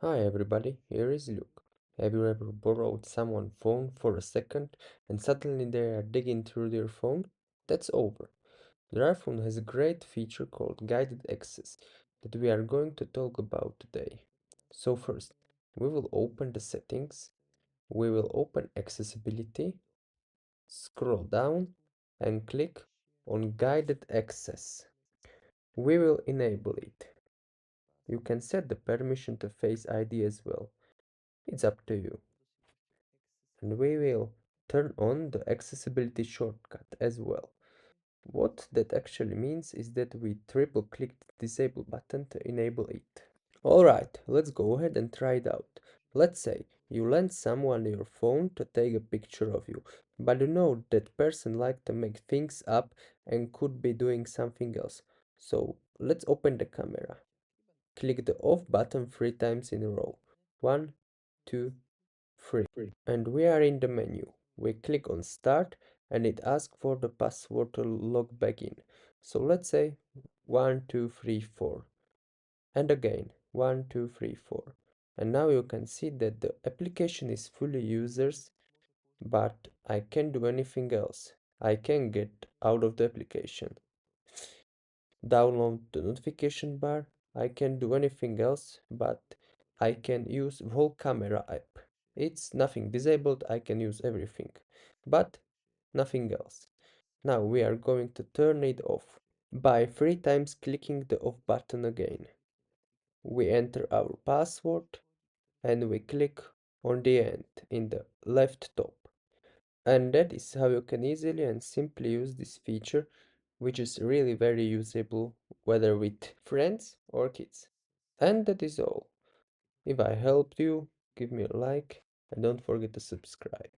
Hi everybody, here is Luke. Have you ever borrowed someone's phone for a second and suddenly they are digging through their phone? That's over. Your iPhone has a great feature called guided access that we are going to talk about today. So first, we will open the settings, we will open accessibility, scroll down and click on guided access. We will enable it. You can set the permission to Face ID as well. It's up to you. And we will turn on the accessibility shortcut as well. What that actually means is that we triple click the disable button to enable it. Alright, let's go ahead and try it out. Let's say you lend someone your phone to take a picture of you, but you know that person likes to make things up and could be doing something else. So let's open the camera. Click the off button 3 times in a row. 1, 2, 3. And we are in the menu. We click on start and it asks for the password to log back in. So let's say 1234 and again 1234. And now you can see that the application is fully users, but I can't do anything else. I can get out of the application, download the notification bar. I can't do anything else, but I can use whole camera app. It's nothing disabled, I can use everything, but nothing else. Now we are going to turn it off by 3 times clicking the off button again. We enter our password and we click on the end in the left top. And that is how you can easily and simply use this feature, which is really very usable whether with friends or kids. And that is all. If I helped you, give me a like and don't forget to subscribe.